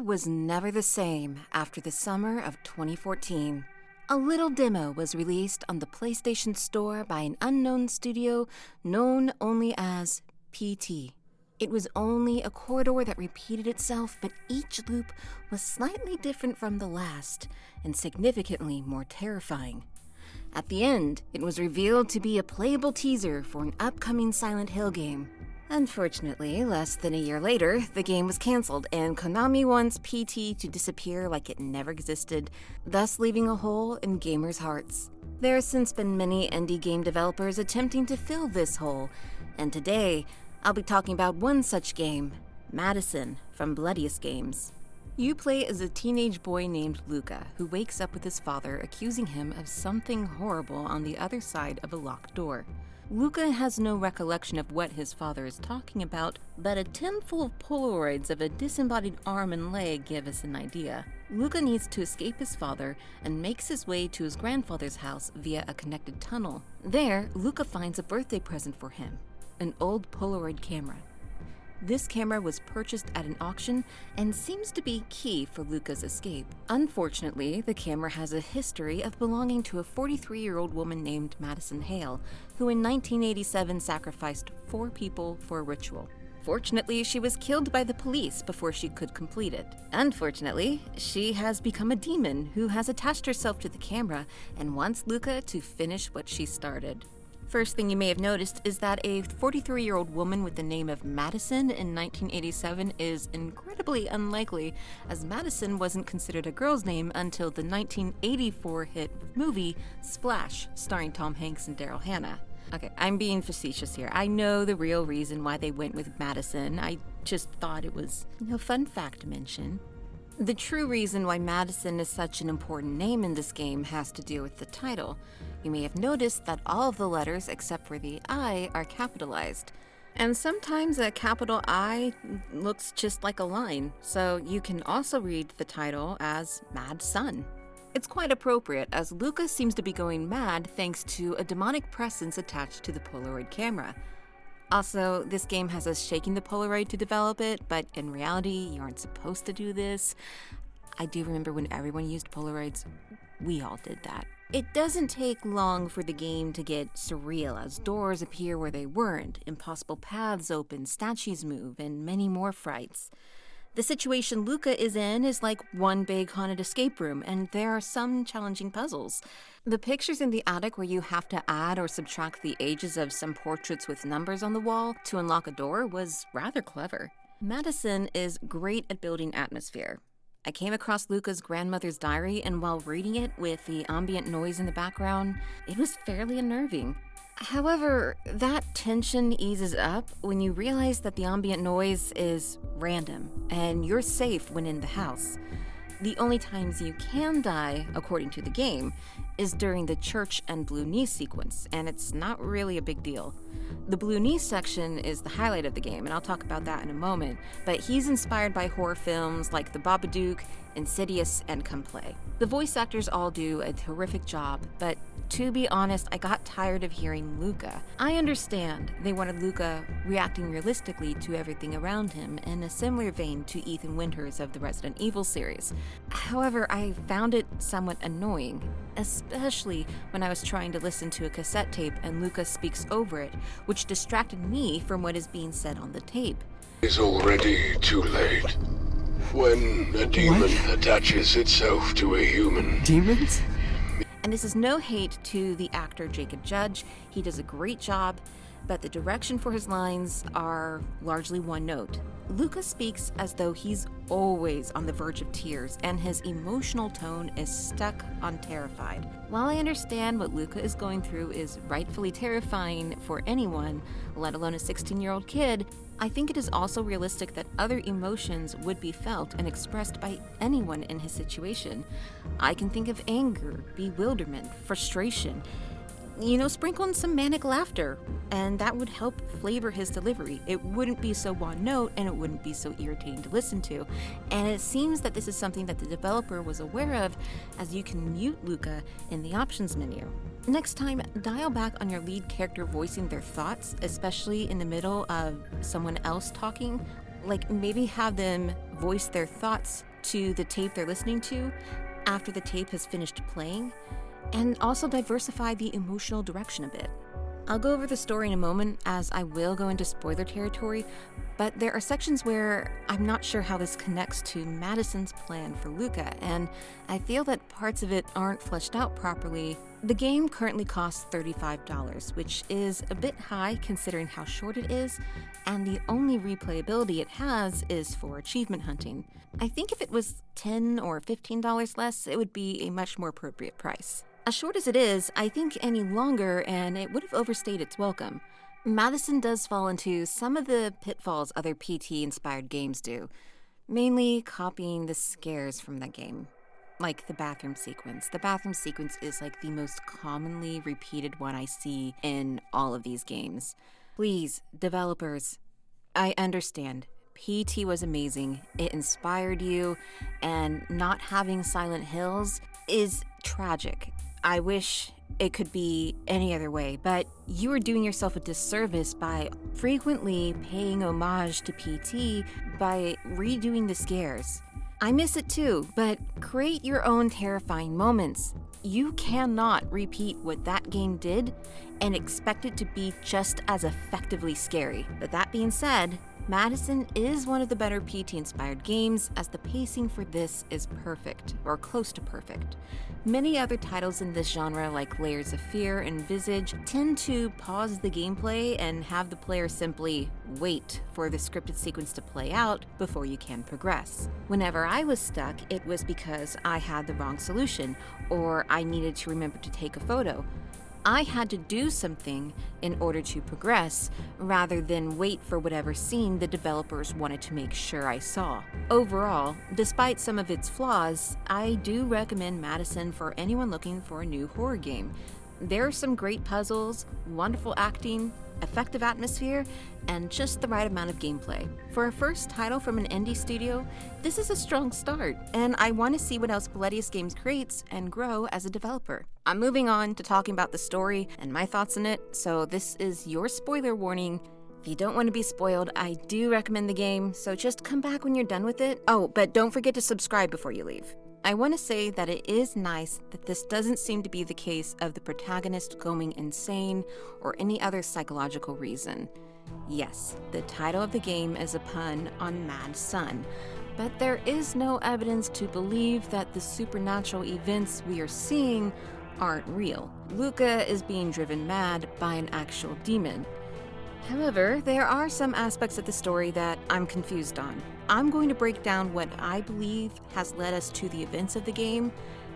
was never the same after the summer of 2014. A little demo was released on the PlayStation Store by an unknown studio known only as PT. It was only a corridor that repeated itself, but each loop was slightly different from the last and significantly more terrifying. At the end, it was revealed to be a playable teaser for an upcoming Silent Hill game. Unfortunately, less than a year later, the game was canceled, and Konami wants PT to disappear like it never existed, thus leaving a hole in gamers' hearts. There have since been many indie game developers attempting to fill this hole, and today, I'll be talking about one such game, MADiSON from Bloodious Games. You play as a teenage boy named Luca, who wakes up with his father accusing him of something horrible on the other side of a locked door. Luca has no recollection of what his father is talking about, but a tin full of Polaroids of a disembodied arm and leg give us an idea. Luca needs to escape his father and makes his way to his grandfather's house via a connected tunnel. There, Luca finds a birthday present for him, an old Polaroid camera. This camera was purchased at an auction and seems to be key for Luca's escape. Unfortunately, the camera has a history of belonging to a 43-year-old woman named Madison Hale, who in 1987 sacrificed 4 people for a ritual. Fortunately, she was killed by the police before she could complete it. Unfortunately, she has become a demon who has attached herself to the camera and wants Luca to finish what she started. First thing you may have noticed is that a 43-year-old woman with the name of MADiSON in 1987 is incredibly unlikely, as MADiSON wasn't considered a girl's name until the 1984 hit movie Splash, starring Tom Hanks and Daryl Hannah. Okay, I'm being facetious here. I know the real reason why they went with MADiSON. I just thought it was a fun fact to mention. The true reason why MADiSON is such an important name in this game has to do with the title. You may have noticed that all of the letters except for the I are capitalized. And sometimes a capital I looks just like a line, so you can also read the title as Mad Son. It's quite appropriate, as Luca seems to be going mad thanks to a demonic presence attached to the Polaroid camera. Also, this game has us shaking the Polaroid to develop it, but in reality, you aren't supposed to do this. I do remember when everyone used Polaroids, we all did that. It doesn't take long for the game to get surreal as doors appear where they weren't, impossible paths open, statues move, and many more frights. The situation Luca is in is like one big haunted escape room, and there are some challenging puzzles. The pictures in the attic where you have to add or subtract the ages of some portraits with numbers on the wall to unlock a door was rather clever. MADiSON is great at building atmosphere. I came across Luca's grandmother's diary, and while reading it with the ambient noise in the background, it was fairly unnerving. However, that tension eases up when you realize that the ambient noise is random, and you're safe when in the house. The only times you can die, according to the game, is during the church and blue knee sequence, and it's not really a big deal. The blue knee section is the highlight of the game, and I'll talk about that in a moment, but he's inspired by horror films like The Babadook, Insidious, and Come Play. The voice actors all do a terrific job, but to be honest, I got tired of hearing Luca. I understand they wanted Luca reacting realistically to everything around him in a similar vein to Ethan Winters of the Resident Evil series. However, I found it somewhat annoying, especially when I was trying to listen to a cassette tape and Luca speaks over it, which distracted me from what is being said on the tape. It's already too late. When a demon attaches itself to a human. Demons? And this is no hate to the actor Jacob Judge. He does a great job, but the direction for his lines are largely one note. Luca speaks as though he's always on the verge of tears, and his emotional tone is stuck on terrified. While I understand what Luca is going through is rightfully terrifying for anyone, let alone a 16-year-old kid, I think it is also realistic that other emotions would be felt and expressed by anyone in his situation. I can think of anger, bewilderment, frustration, sprinkle in some manic laughter, and that would help flavor his delivery. It wouldn't be so one note, and it wouldn't be so irritating to listen to. And it seems that this is something that the developer was aware of, as you can mute Luca in the options menu. Next time, dial back on your lead character voicing their thoughts, especially in the middle of someone else talking. Like, maybe have them voice their thoughts to the tape they're listening to after the tape has finished playing, and also diversify the emotional direction a bit. I'll go over the story in a moment, as I will go into spoiler territory, but there are sections where I'm not sure how this connects to MADiSON's plan for Luca, and I feel that parts of it aren't fleshed out properly. The game currently costs $35, which is a bit high considering how short it is, and the only replayability it has is for achievement hunting. I think if it was $10 or $15 less, it would be a much more appropriate price. As short as it is, I think any longer and it would have overstayed its welcome. MADiSON does fall into some of the pitfalls other PT-inspired games do, mainly copying the scares from that game. Like the bathroom sequence. The bathroom sequence is like the most commonly repeated one I see in all of these games. Please, developers, I understand. PT was amazing. It inspired you, and not having Silent Hills is tragic. I wish it could be any other way, but you are doing yourself a disservice by frequently paying homage to PT by redoing the scares. I miss it too, but create your own terrifying moments. You cannot repeat what that game did and expect it to be just as effectively scary. But that being said, MADiSON is one of the better PT-inspired games, as the pacing for this is perfect, or close to perfect. Many other titles in this genre, like Layers of Fear and Visage, tend to pause the gameplay and have the player simply wait for the scripted sequence to play out before you can progress. Whenever I was stuck, it was because I had the wrong solution, or I needed to remember to take a photo. I had to do something in order to progress, rather than wait for whatever scene the developers wanted to make sure I saw. Overall, despite some of its flaws, I do recommend MADiSON for anyone looking for a new horror game. There are some great puzzles, wonderful acting, effective atmosphere, and just the right amount of gameplay. For a first title from an indie studio, this is a strong start, and I want to see what else Bloodious Games creates and grow as a developer. I'm moving on to talking about the story and my thoughts on it, so this is your spoiler warning. If you don't want to be spoiled, I do recommend the game, so just come back when you're done with it. Oh, but don't forget to subscribe before you leave. I want to say that it is nice that this doesn't seem to be the case of the protagonist going insane or any other psychological reason. Yes, the title of the game is a pun on Mad Sun, but there is no evidence to believe that the supernatural events we are seeing aren't real. Luca is being driven mad by an actual demon. However, there are some aspects of the story that I'm confused on. I'm going to break down what I believe has led us to the events of the game,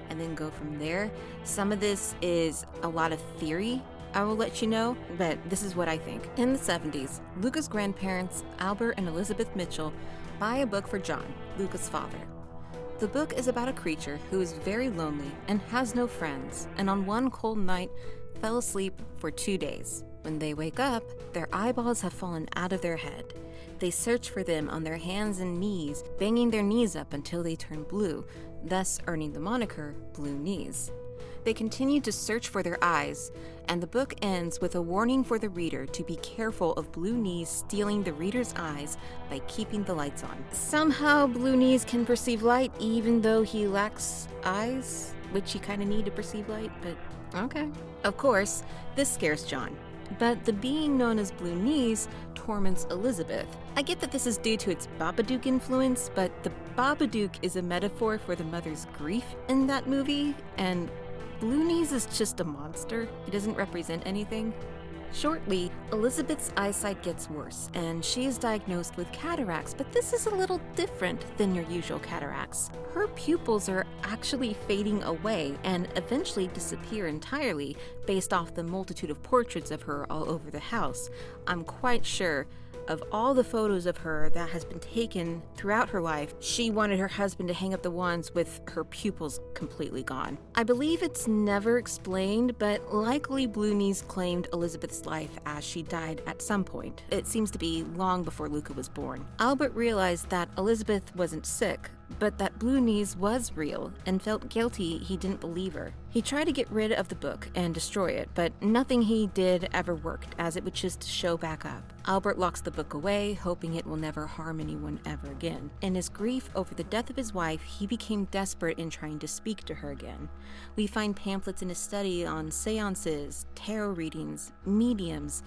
and then go from there. Some of this is a lot of theory, I will let you know, but this is what I think. In the 70s, Luca's grandparents, Albert and Elizabeth Mitchell, buy a book for John, Luca's father. The book is about a creature who is very lonely and has no friends, and on one cold night fell asleep for 2 days. When they wake up, their eyeballs have fallen out of their head. They search for them on their hands and knees, banging their knees up until they turn blue, thus earning the moniker Blue Knees. They continue to search for their eyes, and the book ends with a warning for the reader to be careful of Blue Knees stealing the reader's eyes by keeping the lights on. Somehow Blue Knees can perceive light even though he lacks eyes, which he kind of need to perceive light, but okay. Of course, this scares John. But the being known as Blue Knees torments Elizabeth. I get that this is due to its Babadook influence, but the Babadook is a metaphor for the mother's grief in that movie, and Blue Knees is just a monster. It doesn't represent anything. Shortly, Elizabeth's eyesight gets worse, and she is diagnosed with cataracts, but this is a little different than your usual cataracts. Her pupils are actually fading away and eventually disappear entirely based off the multitude of portraits of her all over the house. I'm quite sure of all the photos of her that has been taken throughout her life, she wanted her husband to hang up the ones with her pupils completely gone. I believe it's never explained, but likely Blue Knees claimed Elizabeth's life as she died at some point. It seems to be long before Luca was born. Albert realized that Elizabeth wasn't sick, but that Blue Knees was real and felt guilty he didn't believe her. He tried to get rid of the book and destroy it, but nothing he did ever worked, as it would just show back up. Albert locks the book away, hoping it will never harm anyone ever again. In his grief over the death of his wife, he became desperate in trying to speak to her again. We find pamphlets in his study on seances, tarot readings, mediums,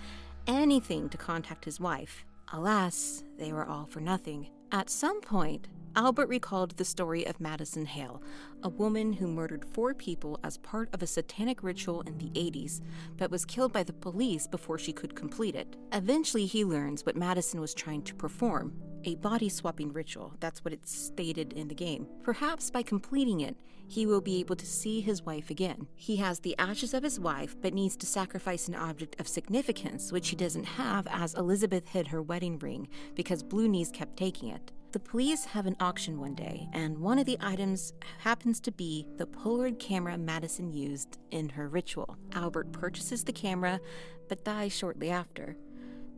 anything to contact his wife. Alas, they were all for nothing. At some point, Albert recalled the story of Madison Hale, a woman who murdered 4 people as part of a satanic ritual in the 80s, but was killed by the police before she could complete it. Eventually, he learns what Madison was trying to perform, a body-swapping ritual. That's what it's stated in the game. Perhaps by completing it, he will be able to see his wife again. He has the ashes of his wife, but needs to sacrifice an object of significance, which he doesn't have, as Elizabeth hid her wedding ring because Blue Knees kept taking it. The police have an auction one day, and one of the items happens to be the Polaroid camera Madison used in her ritual. Albert purchases the camera, but dies shortly after.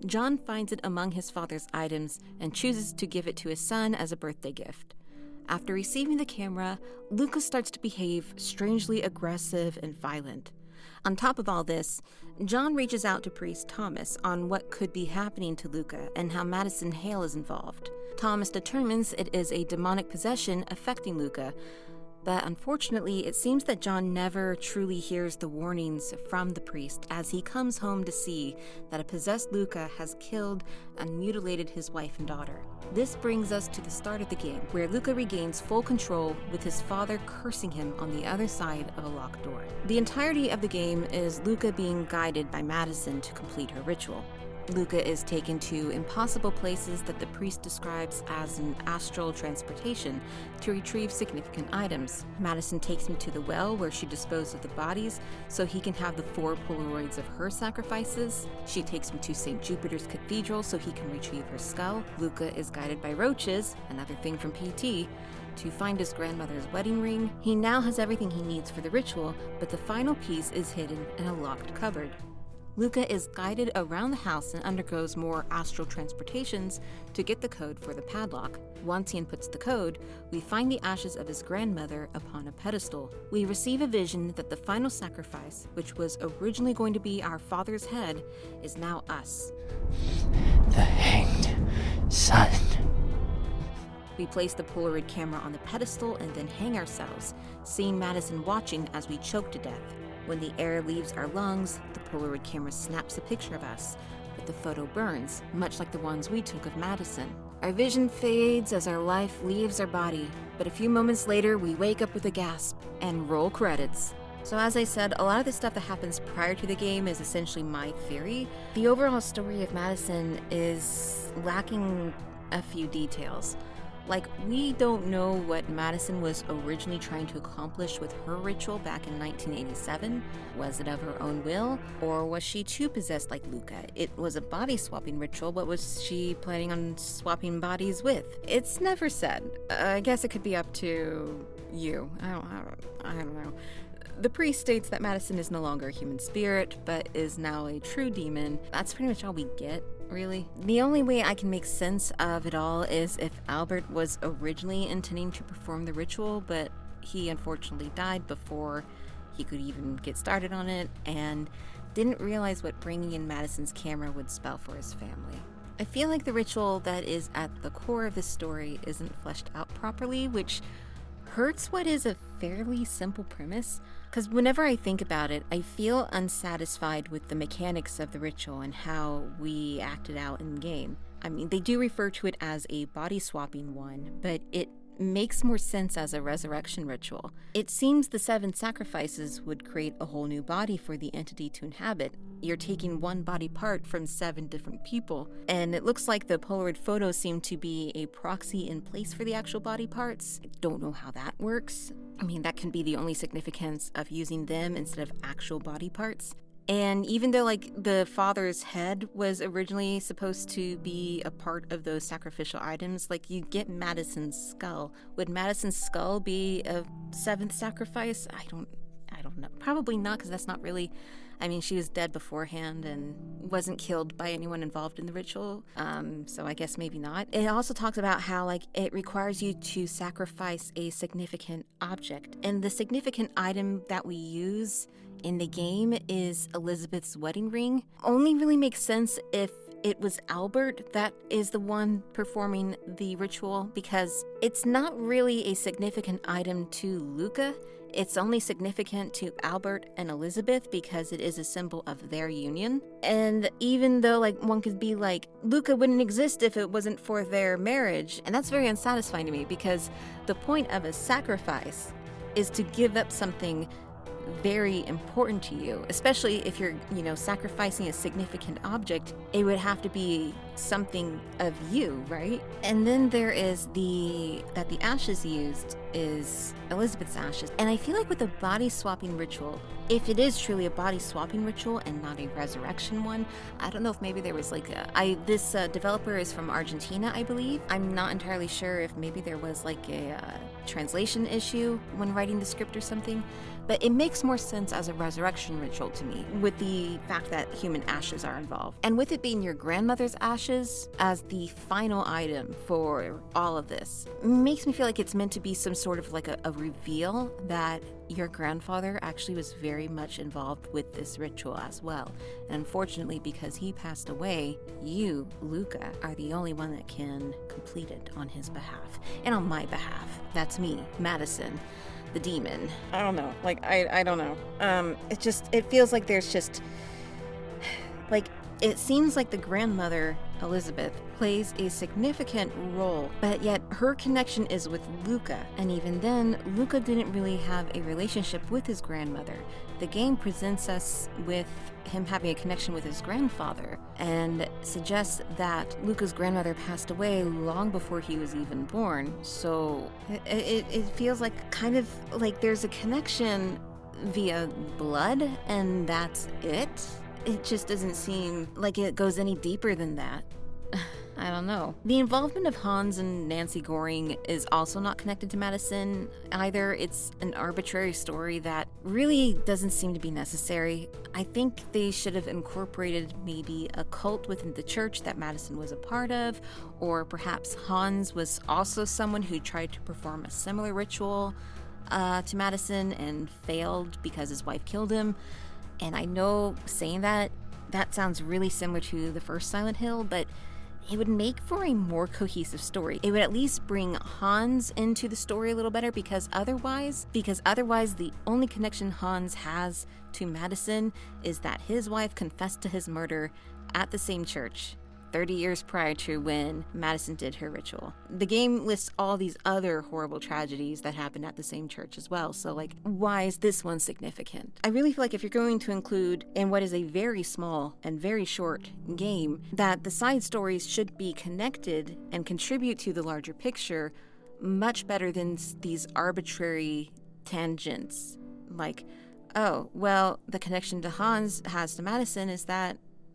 John finds it among his father's items and chooses to give it to his son as a birthday gift. After receiving the camera, Luca starts to behave strangely aggressive and violent. On top of all this, John reaches out to Priest Thomas on what could be happening to Luca and how Madison Hale is involved. Thomas determines it is a demonic possession affecting Luca, but unfortunately, it seems that John never truly hears the warnings from the priest as he comes home to see that a possessed Luca has killed and mutilated his wife and daughter. This brings us to the start of the game, where Luca regains full control with his father cursing him on the other side of a locked door. The entirety of the game is Luca being guided by Madison to complete her ritual. Luca is taken to impossible places that the priest describes as an astral transportation to retrieve significant items. Madison takes him to the well where she disposed of the bodies so he can have the 4 Polaroids of her sacrifices. She takes him to St. Jupiter's Cathedral so he can retrieve her skull. Luca is guided by roaches, another thing from PT, to find his grandmother's wedding ring. He now has everything he needs for the ritual, but the final piece is hidden in a locked cupboard. Luca is guided around the house and undergoes more astral transportations to get the code for the padlock. Once he inputs the code, we find the ashes of his grandmother upon a pedestal. We receive a vision that the final sacrifice, which was originally going to be our father's head, is now us. The Hanged Son. We place the Polaroid camera on the pedestal and then hang ourselves, seeing Madison watching as we choke to death. When the air leaves our lungs, the Polaroid camera snaps a picture of us, but the photo burns, much like the ones we took of Madison. Our vision fades as our life leaves our body, but a few moments later we wake up with a gasp and roll credits. So as I said, a lot of the stuff that happens prior to the game is essentially my theory. The overall story of Madison is lacking a few details. Like, we don't know what Madison was originally trying to accomplish with her ritual back in 1987. Was it of her own will, or was she too possessed like Luca? It was a body-swapping ritual. What was she planning on swapping bodies with? It's never said. I guess it could be up to you. I don't know. The priest states that Madison is no longer a human spirit, but is now a true demon. That's pretty much all we get, really. The only way I can make sense of it all is if Albert was originally intending to perform the ritual, but he unfortunately died before he could even get started on it, and didn't realize what bringing in Madison's camera would spell for his family. I feel like the ritual that is at the core of this story isn't fleshed out properly, which hurts what is a fairly simple premise, because whenever I think about it, I feel unsatisfied with the mechanics of the ritual and how we acted out in game. I mean, they do refer to it as a body-swapping one, but it makes more sense as a resurrection ritual. It seems the 7 sacrifices would create a whole new body for the entity to inhabit. You're taking one body part from 7 different people, and it looks like the Polaroid photos seem to be a proxy in place for the actual body parts. I don't know how that works. I mean, that can be the only significance of using them instead of actual body parts. And even though, like, the father's head was originally supposed to be a part of those sacrificial items, like, you get Madison's skull. Would Madison's skull be a 7th sacrifice? I don't know. Probably not, because that's not really I mean, she was dead beforehand and wasn't killed by anyone involved in the ritual, so I guess maybe not. It also talks about how, like, it requires you to sacrifice a significant object, and the significant item that we use in the game is Elizabeth's wedding ring. Only really makes sense if it was Albert that is the one performing the ritual, because it's not really a significant item to Luca. It's only significant to Albert and Elizabeth because it is a symbol of their union. And even though, like, one could be like, Luca wouldn't exist if it wasn't for their marriage, and that's very unsatisfying to me, because the point of a sacrifice is to give up something very important to you, especially if you're, sacrificing a significant object. It would have to be something of you, right? And then there is the ashes used is Elizabeth's ashes. And I feel like with the body swapping ritual, if it is truly a body swapping ritual and not a resurrection one, I don't know if maybe there was like this developer is from Argentina, I believe. I'm not entirely sure if maybe there was like a translation issue when writing the script or something, but it makes more sense as a resurrection ritual to me, with the fact that human ashes are involved. And with it being your grandmother's ashes as the final item for all of this, makes me feel like it's meant to be some sort of like a reveal that your grandfather actually was very much involved with this ritual as well. And unfortunately, because he passed away, you, Luca, are the only one that can complete it on his behalf. And on my behalf. That's me, MADiSON, the demon. I don't know. Like, I don't know. It feels like there's just, like, it seems like the grandmother, Elizabeth, plays a significant role, but yet her connection is with Luca. And even then, Luca didn't really have a relationship with his grandmother. The game presents us with him having a connection with his grandfather and suggests that Luca's grandmother passed away long before he was even born. So it feels like kind of like there's a connection via blood, and that's it. It just doesn't seem like it goes any deeper than that. I don't know. The involvement of Hans and Nancy Goring is also not connected to MADiSON either. It's an arbitrary story that really doesn't seem to be necessary. I think they should have incorporated maybe a cult within the church that MADiSON was a part of, or perhaps Hans was also someone who tried to perform a similar ritual to MADiSON and failed because his wife killed him. And I know saying that sounds really similar to the first Silent Hill, but it would make for a more cohesive story. It would at least bring Hans into the story a little better, because otherwise the only connection Hans has to MADiSON is that his wife confessed to his murder at the same church 30 years prior to when MADiSON did her ritual. The game lists all these other horrible tragedies that happened at the same church as well, so like, why is this one significant? I really feel like if you're going to include in what is a very small and very short game, that the side stories should be connected and contribute to the larger picture much better than these arbitrary tangents. Like, oh, well, the connection to Hans has to MADiSON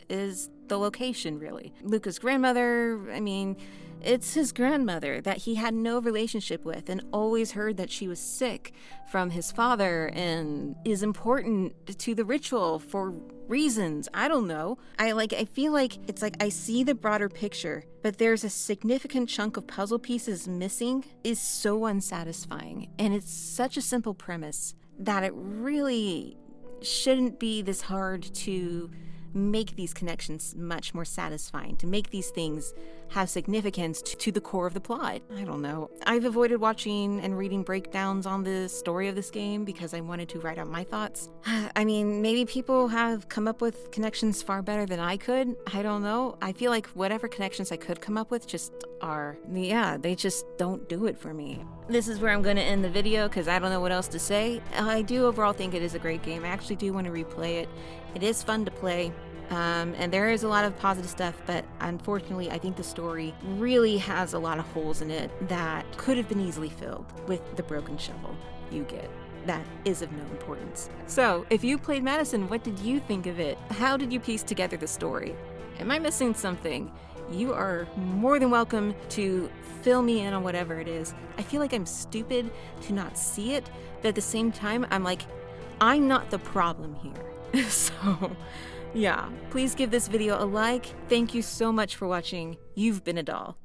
is the location, really. Luca's grandmother, I mean, it's his grandmother that he had no relationship with and always heard that she was sick from his father and is important to the ritual for reasons. I don't know. I feel like it's like I see the broader picture, but there's a significant chunk of puzzle pieces missing. Is so unsatisfying. And it's such a simple premise that it really shouldn't be this hard to make these connections much more satisfying, to make these things have significance to the core of the plot. I don't know. I've avoided watching and reading breakdowns on the story of this game because I wanted to write out my thoughts. I mean, maybe people have come up with connections far better than I could. I don't know. I feel like whatever connections I could come up with they just don't do it for me. This is where I'm going to end the video because I don't know what else to say. I do overall think it is a great game. I actually do want to replay it. It is fun to play. And there is a lot of positive stuff, but unfortunately, I think the story really has a lot of holes in it that could have been easily filled with the broken shovel you get. That is of no importance. So, if you played MADiSON, what did you think of it? How did you piece together the story? Am I missing something? You are more than welcome to fill me in on whatever it is. I feel like I'm stupid to not see it, but at the same time, I'm like, I'm not the problem here. So, yeah, please give this video a like. Thank you so much for watching. You've been a doll.